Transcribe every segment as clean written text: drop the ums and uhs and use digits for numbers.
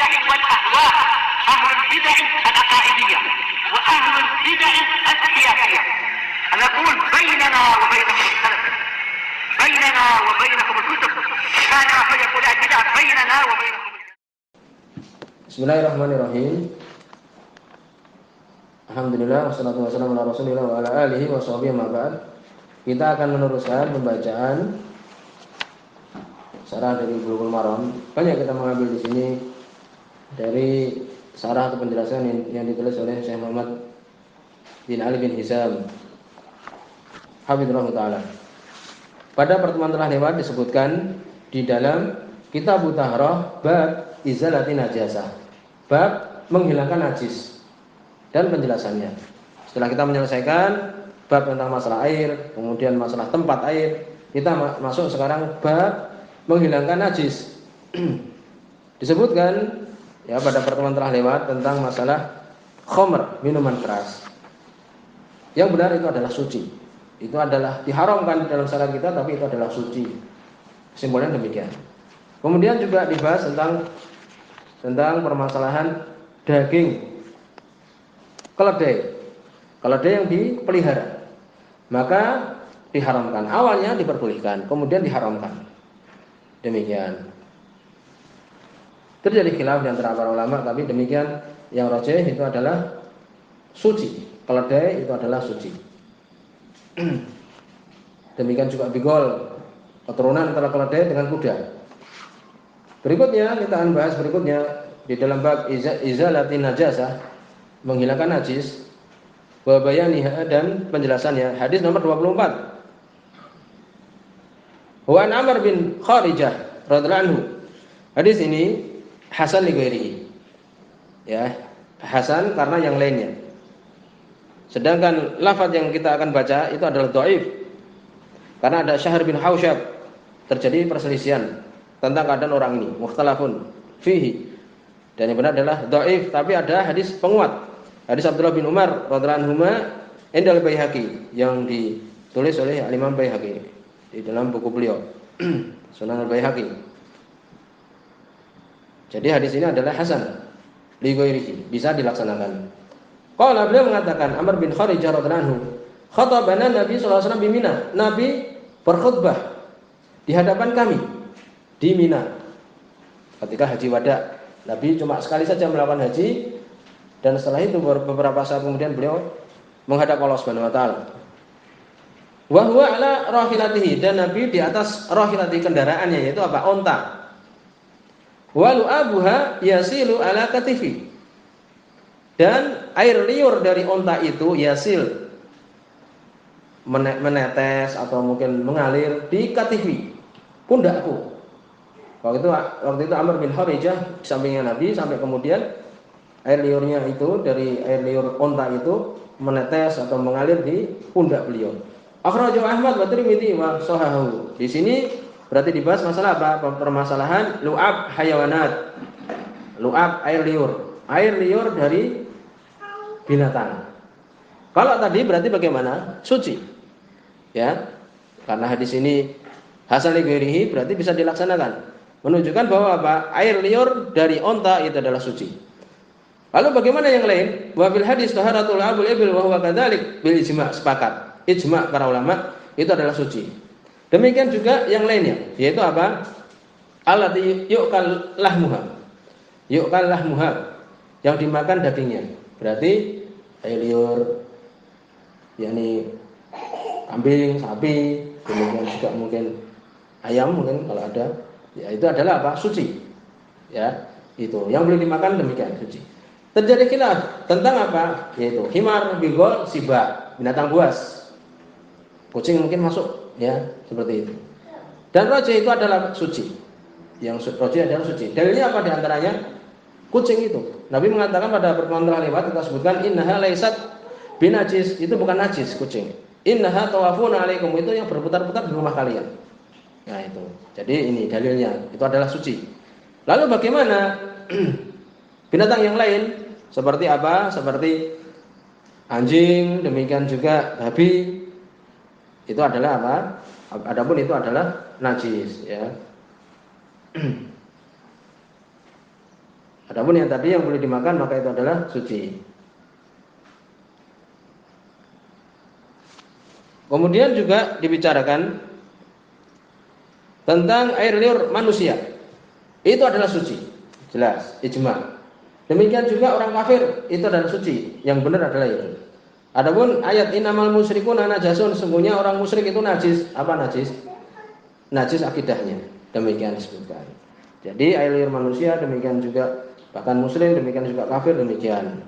البدع والأهواء، أهل البدع العقائدية وأهل البدع السياسية. نقول بيننا وبينكم السلف، بيننا وبينكم الكتب، كان فيقول البدع بيننا وبينكم. Bismillahirrahmanirrahim. Alhamdulillah wassalatu wassalamu ala Rasulillah wa ala alihi wa sahbihi ma ba'd. Kita akan meneruskan pembacaan syarah dari Bulughul Maram. Banyak kita mengambil di sini dari syarah atau penjelasan yang ditulis oleh Syekh Muhammad bin Ali bin Hizam hafizallahu taala. Pada pertemuan telah lewat disebutkan di dalam Kitab Taharah bab izalati najasah, bab menghilangkan najis dan penjelasannya. Setelah kita menyelesaikan bab tentang masalah air, kemudian masalah tempat air, kita masuk sekarang bab menghilangkan najis. Disebutkan ya pada pertemuan telah lewat tentang masalah khamr, minuman keras. Yang benar itu adalah suci. Itu adalah diharamkan dalam syariat kita, tapi itu adalah suci. Kesimpulannya demikian. Kemudian juga dibahas tentang permasalahan daging keledai yang dipelihara, maka diharamkan. Awalnya diperbolehkan, kemudian diharamkan. Demikian. Terjadi khilaf di antara para ulama, tapi demikian yang rajih itu adalah suci. Keledai itu adalah suci. Demikian juga bigol, keturunan antara keledai dengan kuda. Berikutnya kita akan bahas di dalam bab izalatin najasah, menghilangkan najis, wa bayaniha dan penjelasannya. Hadis nomor 24. Wa an Amr bin Kharijah radhiyallahu anhu. Hadis ini hasan li ghairihi. Ya, hasan karena yang lainnya. Sedangkan lafaz yang kita akan baca itu adalah dhaif. Karena ada Syahr bin Hausyab, terjadi perselisihan tentang keadaan orang ini, mukhtalafun fihi. Dan yang benar adalah dhaif, tapi ada hadis penguat. Hadis Abdullah bin Umar radhiyallahu anhuma indal Baihaqi yang ditulis oleh Imam Baihaqi di dalam buku beliau Sunan al-Baihaqi. Jadi hadis ini adalah hasan li ghairihi, bisa dilaksanakan. Qala beliau mengatakan Amr bin Kharijah radhiyallahu anhu, khatabana Nabi sallallahu alaihi wasallam bi Mina. Nabi berkhutbah di hadapan kami di Mina ketika haji wada. Nabi cuma sekali saja melakukan haji, dan setelah itu beberapa saat kemudian beliau menghadap Allah Subhanahu wa taala. Wa huwa ala rahilatihi, dan Nabi di atas rahilati kendaraannya, yaitu apa? Onta. Wa lu'abuha yasilu ala katifi, dan air liur dari onta itu yasil, menetes atau mungkin mengalir di katifi, pundakku. Waktu itu Amr bin Kharijah di sampingnya Nabi, sampai kemudian air liurnya itu dari air liur onta itu menetes atau mengalir di pundak beliau. Akhrajahu Ahmad wa Tirmidzi wa shahahu. Di sini berarti dibahas masalah apa? Permasalahan lu'ab hayawanat. Lu'ab air liur dari binatang. Kalau tadi berarti bagaimana? Suci. Ya. Karena hadis ini hasan li ghairihi, berarti bisa dilaksanakan. Menunjukkan bahwa apa? Air liur dari onta itu adalah suci. Lalu bagaimana yang lain? Wa fil hadis taharatul abul ibil wa huwa kadzalik bil ijma', sepakat. Ijma' para ulama itu adalah suci. Demikian juga yang lainnya, yaitu apa? Allati yu'kal lahmuha, yang dimakan dagingnya. Berarti air liur yakni kambing, sapi, kemudian juga mungkin ayam mungkin kalau ada. Ya, itu adalah apa? Suci. Ya, itu. Yang boleh dimakan demikian suci. Terjadi khilaf tentang apa? Yaitu himar, bigol, sibak, binatang buas. Kucing mungkin masuk, ya, seperti itu. Dan rajih itu adalah suci. Yang rajih adalah suci. Dalilnya apa di antaranya? Kucing itu. Nabi mengatakan pada pertemuan telah lewat, kita sebutkan innaha laisat binajis, itu bukan najis kucing. Innaha tawafuna alaikum, itu yang berputar-putar di rumah kalian. Nah itu. Jadi ini dalilnya, itu adalah suci. Lalu bagaimana binatang yang lain? Seperti apa? Seperti anjing, demikian juga babi. Itu adalah apa? Adapun itu adalah najis, ya. Adapun yang tadi yang boleh dimakan maka itu adalah suci. Kemudian juga dibicarakan tentang air liur manusia. Itu adalah suci. Jelas, ijma. Demikian juga orang kafir itu adalah suci. Yang benar adalah itu. Adapun ayat innamal musyrikuna najasun, sesungguhnya orang musyrik itu najis. Apa najis? Najis akidahnya. Demikian disebutkan. Jadi air liur manusia demikian juga bahkan muslim, demikian juga kafir, demikian.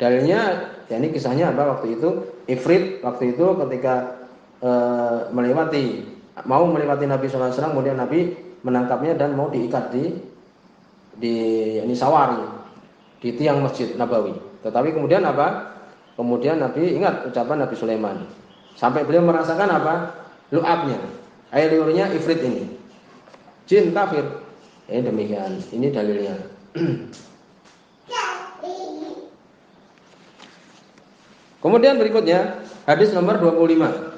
Dalilnya, ya ini kisahnya apa waktu itu? Ifrit waktu itu ketika mau melewati Nabi SAW, kemudian Nabi menangkapnya dan mau diikat di yani sawari di tiang Masjid Nabawi. Tetapi kemudian apa? Kemudian Nabi ingat ucapan Nabi Sulaiman. Sampai beliau merasakan apa? Lu'abnya, air liurnya Ifrit ini. Jin kafir. Ini demikian. Ini dalilnya. Kemudian berikutnya hadis nomor 25.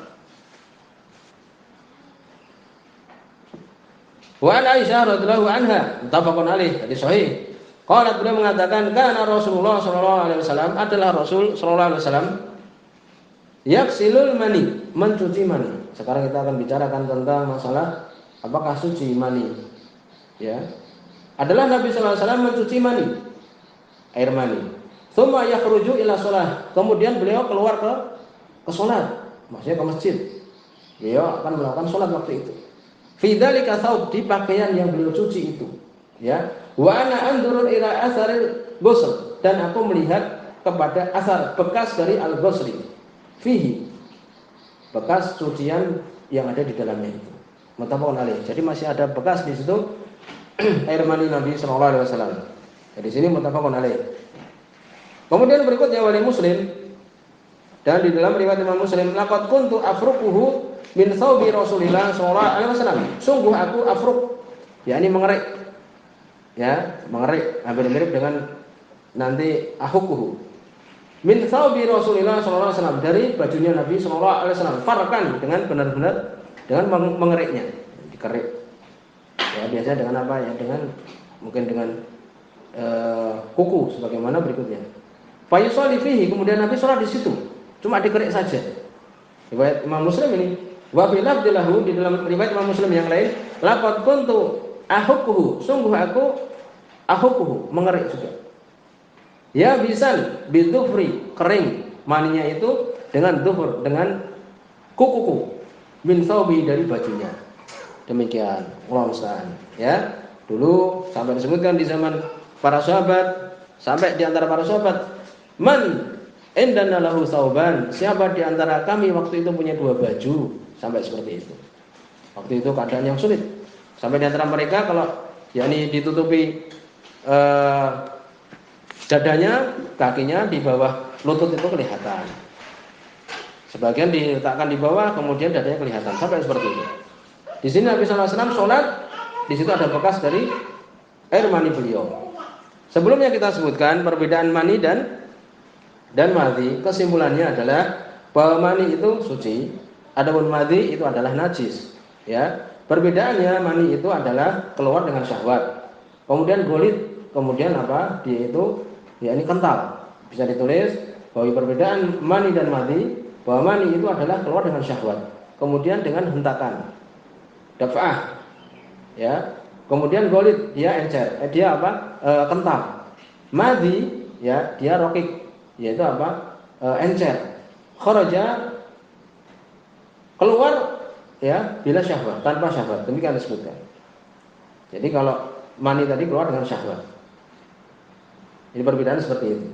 Wa an Aisyah radhiyallahu anha, muttafaqun alaih, hadis sahih. Qalat, beliau mengatakan kana Rasulullah sallallahu alaihi wasallam, adalah Rasul sallallahu alaihi wasallam yaksilul mani, mencuci mani. Sekarang kita akan bicarakan tentang masalah apakah suci mani. Ya. Adalah Nabi sallallahu alaihi wasallam mencuci mani, air mani. Tsumma yakhruju ila shalah. Kemudian beliau keluar ke salat, maksudnya ke masjid. Beliau akan melakukan salat waktu itu. Fi dzalika thawb, di pakaian yang beliau cuci itu. Ya. Wa ana anzuru ila asaril ghusl, dan aku melihat kepada asar bekas dari al-ghusli. Fihi, bekas cucian yang ada di dalamnya itu. Muttafaqun alaih. Jadi masih ada bekas di situ air mani Nabi sallallahu alaihi wasallam. Di sini muttafaqun alaih. Kemudian berikutnya wali Muslim, dan di dalam riwayat Imam Muslim, laqad kuntu afruquhu min thawbi Rasulillah sallallahu alaihi wasallam. Sungguh aku afruq, yakni mengerik. Ya, mengerik hampir mirip dengan nanti ahukuhu. Min thawbi Rasulillah sallallahu alaihi wasallam, dari bajunya Nabi sallallahu alaihi wasallam, farkan, dengan benar-benar dengan mengeriknya, dikerik. Ya, biasanya dengan apa ya? Dengan mungkin dengan kuku sebagaimana berikutnya. Fa yusalli fihi, kemudian Nabi salat di situ, cuma dikerik saja. Riwayat Imam Muslim ini, wa fi lafdhihi, di dalam riwayat Imam Muslim yang lain, laqad kuntu ahukuhu, sungguh aku ahukuhu, mengerik juga. Ya bisan bidufri, kering maninya itu dengan dufur, dengan kuku min thawbi, dari bajunya. Demikian, Allahu musta'an. Ya, dulu sampai disebutkan di zaman para sahabat, sampai di antara para sahabat, man indana lahu thawban, siapa di antara kami waktu itu punya dua baju, sampai seperti itu. Waktu itu keadaan yang sulit. Sampai di antara mereka kalau yakni ditutupi dadanya, kakinya di bawah lutut itu kelihatan. Sebagian diletakkan di bawah, kemudian dadanya kelihatan, sampai seperti itu. Di sini Nabi sallallahu alaihi wasallam sholat, di situ ada bekas dari air mani beliau. Sebelumnya kita sebutkan perbedaan mani dan madhi. Kesimpulannya adalah bahwa mani itu suci, adapun madhi itu adalah najis. Ya, perbedaannya mani itu adalah keluar dengan syahwat. Kemudian golit, kemudian apa? Dia itu yakni kental. Bisa ditulis bahwa perbedaan mani dan madhi, bahwa mani itu adalah keluar dengan syahwat, kemudian dengan hentakan, daf'ah, ya. Kemudian golit, dia encer, dia apa? Kental. Madhi, ya, dia rokik, yaitu apa? Encer. Kharaja, keluar, ya, bila syahwat, tanpa syahwat. Demikian disebutkan. Jadi kalau mani tadi keluar dengan syahwat. Ini perbedaan seperti itu.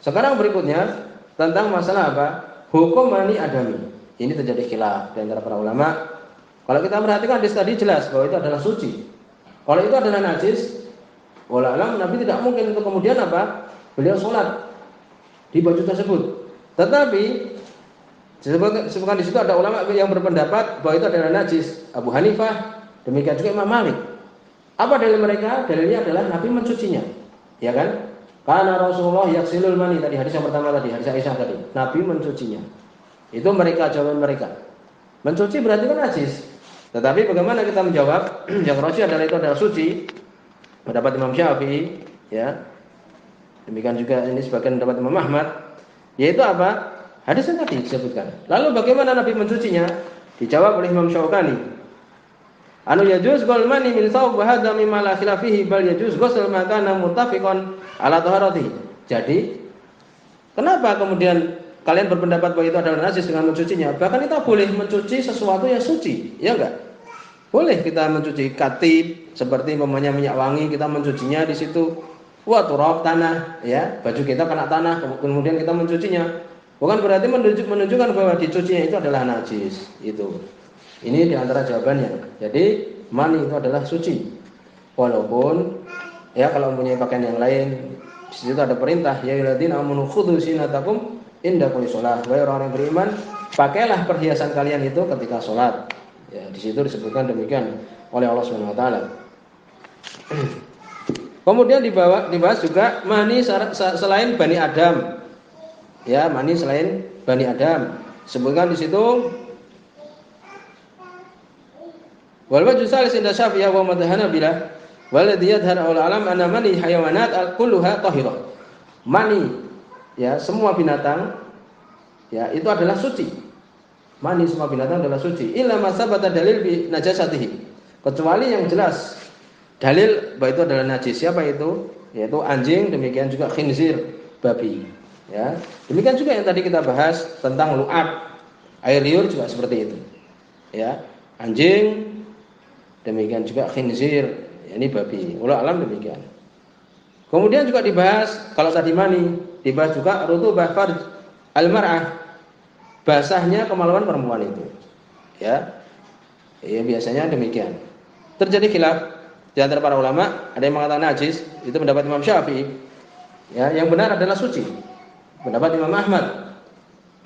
Sekarang berikutnya tentang masalah apa? Hukum mani adami. Ini terjadi khilaf di antara para ulama. Kalau kita perhatikan hadis tadi jelas bahwa itu adalah suci. Kalau itu adalah najis, wallahu a'lam, Nabi tidak mungkin untuk kemudian apa? Beliau sholat di baju tersebut. Tetapi disebutkan di situ ada ulama yang berpendapat bahwa itu adalah najis. Abu Hanifah, demikian juga Imam Malik. Apa dalil mereka? Dalilnya adalah Nabi mencucinya. Ya kan? Karena Rasulullah yaksilul mani, tadi hadis yang pertama tadi, hadis Aisyah tadi. Nabi mencucinya. Itu mereka, jawaban mereka. Mencuci berarti kan najis. Tetapi bagaimana kita menjawab? Yang rajih adalah itu adalah suci. pendapat Imam Syafi'i, ya. Demikian juga ini sebagian pendapat Imam Ahmad, yaitu apa? Hadis yang tadi disebutkan. Lalu bagaimana Nabi mencucinya? Dijawab oleh Imam Syaukani. Anu yajuz ghusl mani min thawb wa hadha mimma la khilaf fihi bal yajuz ghusl ma kana muttafiqan ala taharati. Jadi, kenapa kemudian kalian berpendapat bahwa itu adalah najis dengan mencucinya? Bahkan kita boleh mencuci sesuatu yang suci, ya enggak? Boleh kita mencuci katib seperti umpamanya minyak wangi, kita mencucinya di situ. Wa turab tanah, ya, baju kita kena tanah, kemudian kita mencucinya. Bukan berarti menunjukkan bahwa dicucinya itu adalah najis, itu. Ini diantara jawabannya. Jadi mani itu adalah suci. Walaupun ya kalau mempunyai pakaian yang lain, di situ ada perintah ya ayyuhalladzina amanu khudhu zinatakum inda kulli shalah. Wahai orang yang beriman, pakailah perhiasan kalian itu ketika salat. Ya, di situ disebutkan demikian oleh Allah Subhanahu wa taala. Kemudian dibahas juga mani selain Bani Adam. Ya, mani selain Bani Adam. Sebutkan di situ wal wajhu salis inda Syafi'iyah wa madhhanabila waladhi yadhhar al-alam anna mani hayawanat kulluha tahirah. Mani ya semua binatang ya itu adalah suci. Mani semua binatang adalah suci. Illa ma sabata dalil bi najasatihi. Kecuali yang jelas dalil bahwa itu adalah najis. Siapa itu? Yaitu anjing, demikian juga khinzir, babi. Ya. Demikian juga yang tadi kita bahas tentang lu'ab, air liur juga seperti itu. Ya. Anjing, demikian juga khinzir, ini babi. Wallahu alam demikian. Kemudian juga dibahas kalau tadi mani, dibahas juga rutubah farj al-mar'ah. Basahnya kemaluan perempuan itu. Ya. Ya biasanya demikian. Terjadi khilaf di antara para ulama, ada yang mengatakan najis, itu pendapat Imam Syafi'i. Ya, yang benar adalah suci. Pendapat Imam Ahmad.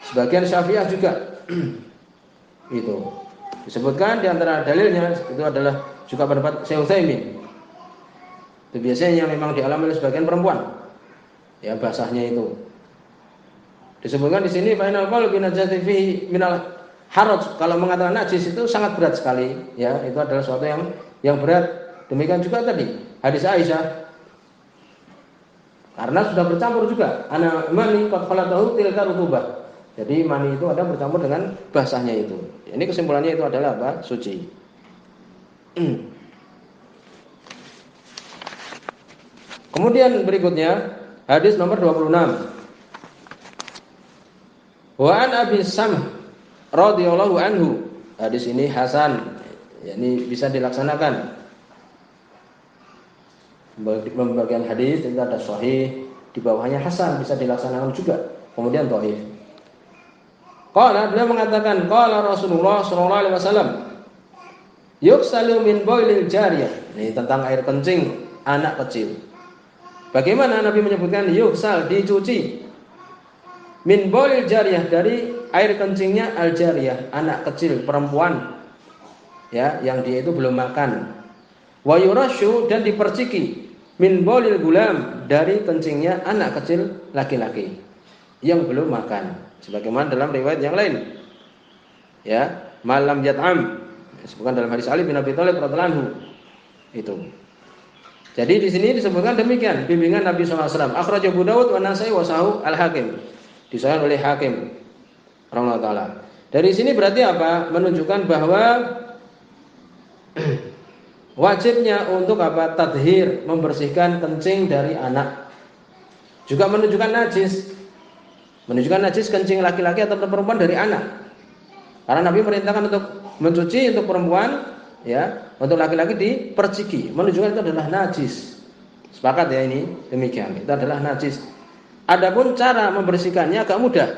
Sebagian Syafi'iyah juga. Itu. Disebutkan di antara dalilnya itu adalah juga pendapat Syekh Utsaimin. Itu biasanya yang memang dialami oleh sebagian perempuan. Ya, basahnya itu. Disebutkan di sini fainal qaul bi najati fi minal haraj. Kalau mengatakan najis itu sangat berat sekali, ya, itu adalah sesuatu yang berat. Demikian juga tadi hadis Aisyah. Karena sudah bercampur juga ana mani qad khalatahu tilka rutubah. Jadi mani itu ada bercampur dengan basahnya itu. Ini kesimpulannya itu adalah apa? Suci. Kemudian berikutnya hadis nomor 26. Wa an Abi Samh radhiyallahu anhu. Hadis ini hasan, yakni bisa dilaksanakan. Pembagian hadis itu ada sahih, di bawahnya hasan, bisa dilaksanakan juga. Kemudian dhaif. Qala beliau mengatakan qala Rasulullah sallallahu alaihi wasallam yughsalu min baulil jariyah. Ini tentang air kencing anak kecil. Bagaimana Nabi menyebutkan yughsal, dicuci min baulil jariyah, dari air kencingnya al jariyah, anak kecil perempuan ya yang dia itu belum makan. Wa yurashu, dan diperciki min baulil gulam, dari kencingnya anak kecil laki-laki yang belum makan, sebagaimana dalam riwayat yang lain ya, malam yat'am, disebutkan dalam hadis Ali bin Abi Thalib radhiyallahu anhu itu. Jadi di sini disebutkan demikian bimbingan Nabi sallallahu alaihi wasallam. Akhraj Abu Dawud wa Nasai wa Sahih Al-Hakim, disahihkan oleh Hakim rahimahullah taala. Dari sini berarti apa? Menunjukkan bahwa wajibnya untuk apa? Tadhir, membersihkan kencing dari anak. Juga menunjukkan najis. Menunjukkan najis kencing laki-laki atau perempuan dari anak. Karena Nabi merintahkan untuk mencuci untuk perempuan, ya, untuk laki-laki diperciki. Menunjukkan itu adalah najis. Sepakat ya ini? Demikian. Itu adalah najis. Adapun cara membersihkannya agak mudah.